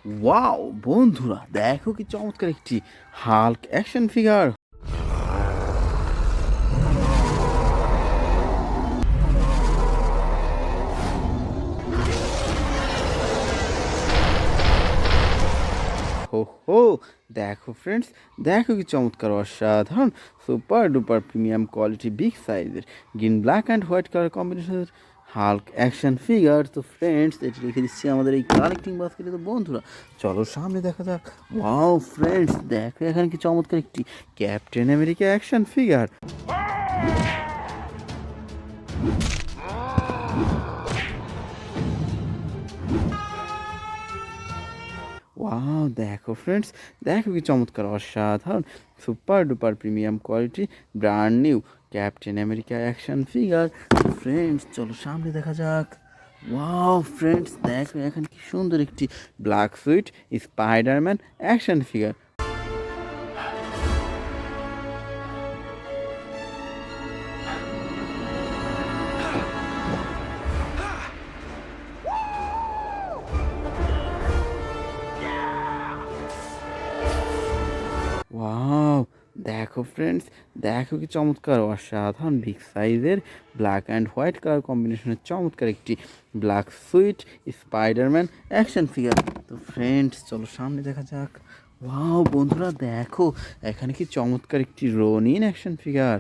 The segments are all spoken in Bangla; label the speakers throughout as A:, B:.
A: ওয়াও বন্ধুরা, দেখো কি চমৎকার একটি হাল্ক অ্যাকশন ফিগার। হো হো, দেখো ফ্রেন্ডস, দেখো কি চমৎকার অসাধারণ super duper premium quality big সাইজের green black and white colour কম্বিনেশনের হাল্ক অ্যাকশন ফিগার। তো ফ্রেন্ডস, এটি রেখে দিচ্ছি আমাদের এই কালেক্টিং বাস্কেটে। তো বন্ধুরা চলো সামনে দেখা যাক। ওয়াও ফ্রেন্ডস, দেখো এখানে কি চমৎকার একটি captain America action figure. Wow দেখো ফ্রেন্ডস, দেখো কি চমৎকার অসাধারণ super duper premium quality brand new captain America action figure. Friends চলো সামনে দেখা যাক। ওয়াও ফ্রেন্ডস, দেখো এখানে কি সুন্দর একটি black sweet Spiderman action figure. Wow দেখো ফ্রেন্ডস, দেখো কি চমৎকার অসাধারণ বিগ সাইজের ব্ল্যাক অ্যান্ড হোয়াইট কালার কম্বিনেশনের চমৎকার একটি black sweet Spiderman action figure. তো ফ্রেন্ডস চলো সামনে দেখা যাক। ওয়াও বন্ধুরা, দেখো এখানে কি চমৎকার একটি Ronin action figure.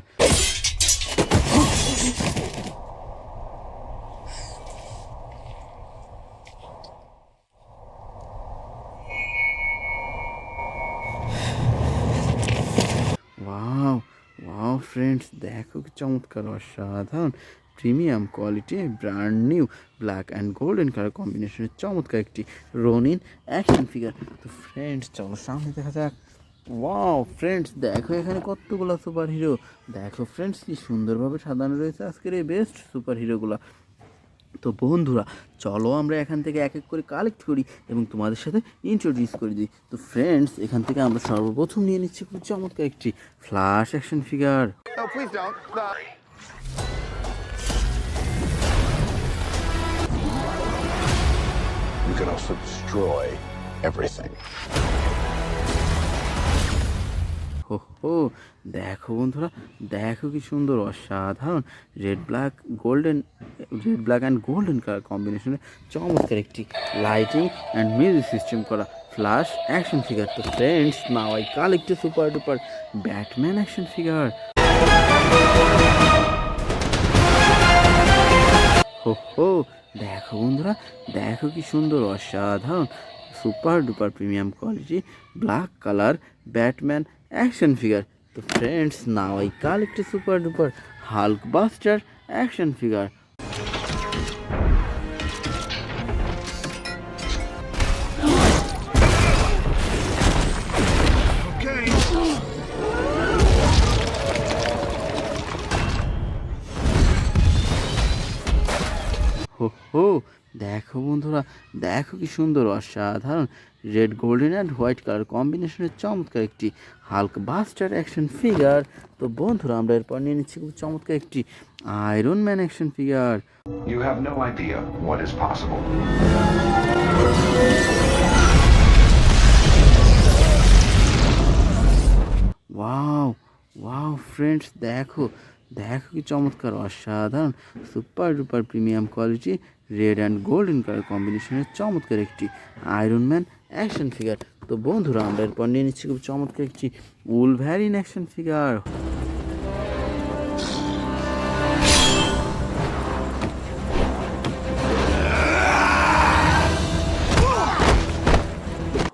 A: Wow wow friends, দেখো কি চমৎকার অসাধারণ premium quality brand new black and golden colour কম্বিনেশনের চমৎকার একটি রোনিন অ্যাকশন ফিগার। তো ফ্রেন্ডস চলো সামনে দেখা যাক। ওয়াও ফ্রেন্ডস, দেখো এখানে কতগুলো সুপার হিরো। দেখো ফ্রেন্ডস, কি সুন্দরভাবে সাজানো রয়েছে আজকের এই বেস্ট সুপার হিরোগুলো। তো বন্ধুরা চলো আমরা এখান থেকে এক এক করে কালেক্ট করি এবং তোমাদের সাথে ইন্ট্রোডিউস করে দিই। তো ফ্রেন্ডস, এখান থেকে আমরা সর্বপ্রথম নিয়ে নিচ্ছি খুব চমৎকার একটি flash action figure.
B: No, please don't. You can also destroy everything.
A: হো হো, দেখো বন্ধুরা, দেখো কি সুন্দর অসাধারণ red black and golden colour কম্বিনেশনে চমৎকার একটি লাইটিং অ্যান্ড মিউজিক সিস্টেম করা ফ্ল্যাশ অ্যাকশন ফিগার। তো friends, now I collect a super duper Batman action figure. হো হো, দেখো বন্ধুরা, দেখো কি সুন্দর অসাধারণ super duper premium quality black colour Batman action figure. তো friends, now I collect a super duper Hulk buster action figure. হো হো, দেখো বন্ধুরা, দেখো কি সুন্দর অসাধারণ red golden and white colour কম্বিনেশনের চমৎকার একটি হাল্ক বাস্টার অ্যাকশন ফিগার। তো বন্ধুরা আমরা এরপর নিয়ে নিচ্ছি খুব চমৎকার একটি Iron Man action figure.
C: You have no idea what is possible.
A: Wow wow friends, দেখো দেখো কি চমৎকার অসাধারণ super duper premium quality red and golden colour কম্বিনেশনের চমৎকার একটি আয়রন ম্যান অ্যাকশন ফিগার। তো বন্ধুরা আমরা এরপর নিয়ে নিচ্ছি খুব চমৎকার একটি উলভ্যারিন অ্যাকশন ফিগার।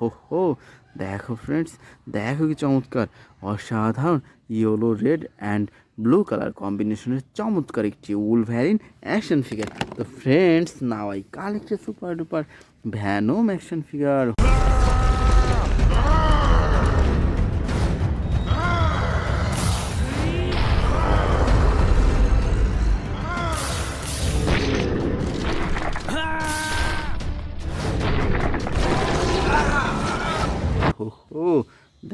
A: হো হো, দেখো ফ্রেন্ডস, দেখো কি চমৎকার অসাধারণ yellow red and blue colour কম্বিনেশনের চমৎকার একটি উলভ্যারিন অ্যাকশন ফিগার। তো friends, now I collect a super duper Venom action figure. ও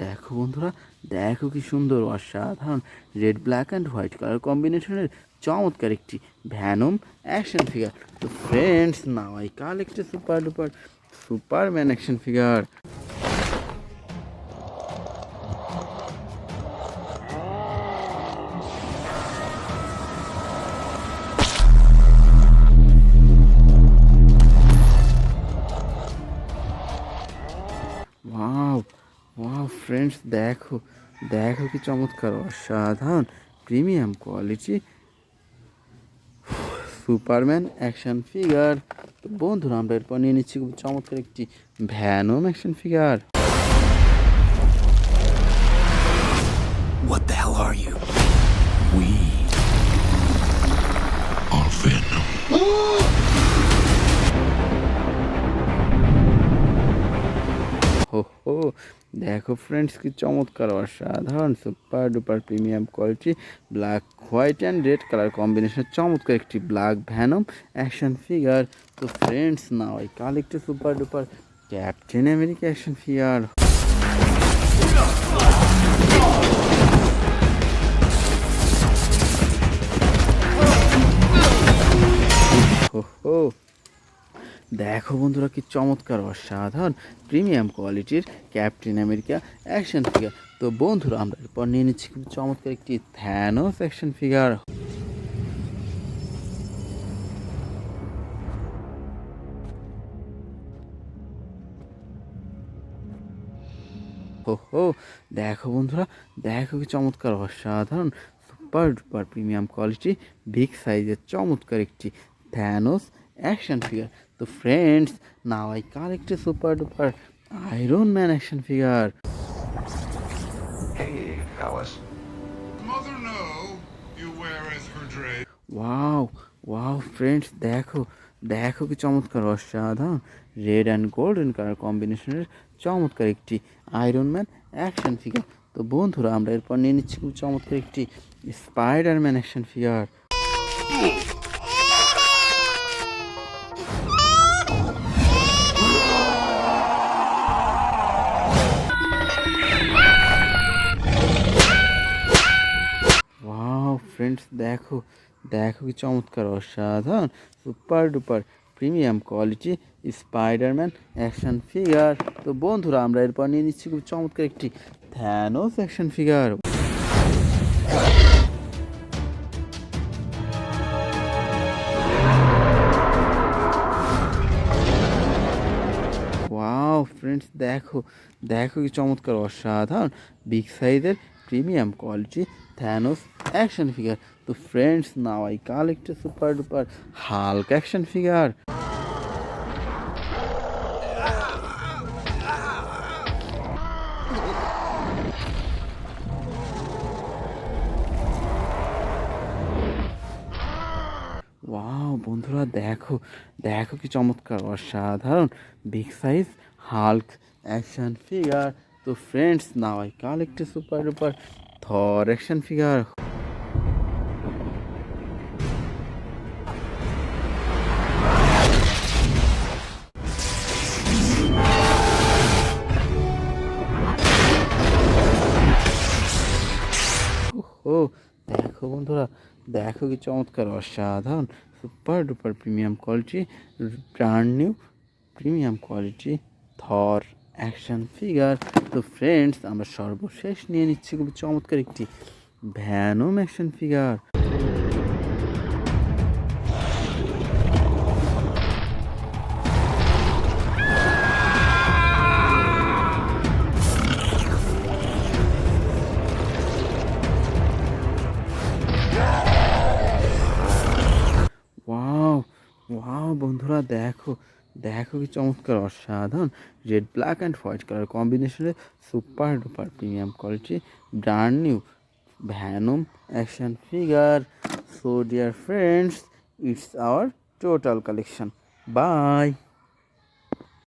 A: দেখো বন্ধুরা, দেখো কি সুন্দর অসাধারণ red black and white colour কম্বিনেশনের চমৎকার একটি ভ্যানম অ্যাকশন ফিগার। তো friends, now I collect a super duper Superman action figure. Wow wow friends, দেখো দেখো কি চমৎকার, অসাধারণ premium quality Superman action figure. তো বন্ধুরা, আমরা এরপর নিয়ে নিচ্ছি খুব চমৎকার একটি Venom action figure.
D: What the hell are you? We are Venom.
A: হো হো, দেখো ফ্রেন্ডস কি চমৎকার, অসাধারণ super duper premium quality black white and red colour combination চমৎকার একটি ব্ল্যাক ভ্যানম অ্যাকশন ফিগার। তো friends, now I collect super duper captain America action figure. হো হো, দেখো বন্ধুরা কি চমৎকার, অসাধারণ প্রিমিয়াম কোয়ালিটির ক্যাপ্টেন আমেরিকা অ্যাকশন ফিগার। তো বন্ধুরা, আমরা এরপর নিয়ে নিচ্ছি খুব চমৎকার একটি থ্যানোস অ্যাকশন ফিগার। হো হো, দেখো বন্ধুরা, দেখো কি চমৎকার, অসাধারণ super duper premium quality big সাইজের চমৎকার একটি থ্যানোস অ্যাকশন ফিগার। তো friends, now I collect super duper iron Man action figure.
C: Hey, fellas.
E: Mother know you weareth her dress.
A: Wow wow friends, দেখো দেখো কি চমৎকার, অসাধারণ রেড অ্যান্ড গোল্ডেন কালার কম্বিনেশনের চমৎকার একটি আয়রন ম্যান অ্যাকশন ফিগার। তো বন্ধুরা, আমরা এরপর নিয়ে নিচ্ছি খুব চমৎকার একটি Spiderman action figure. Wow friends, দেখো দেখো কি চমৎকার, অসাধারণ super duper premium quality Spiderman action figure. তো বন্ধুরা, আমরা এরপর নিয়ে নিচ্ছি খুব চমৎকার একটি Thanos action figure. Wow friends, দেখো দেখো কি চমৎকার, অসাধারণ বিগ সাইজের premium quality Thanos action figure. তো friends, now I collect super duper Hulk action figure. Wow বন্ধুরা, দেখো দেখো কি চমৎকার, অসাধারণ big size Hulk action figure. তো friends, now I collect super duper Thor action figure. ও দেখো বন্ধুরা, দেখো কি চমৎকার, অসাধারণ super duper premium quality brand new premium quality Thor action figure. তো ফ্রেন্ডস, আমরা সর্বশেষ নিয়ে নিচ্ছি খুব চমৎকার একটি Venom action figure. Wow wow বন্ধুরা, দেখো দেখো কি চমৎকার, অসাধারণ red black and white colour কম্বিনেশনের super duper premium quality brand new Venom action figure. So dear friends, it's our total collection. By.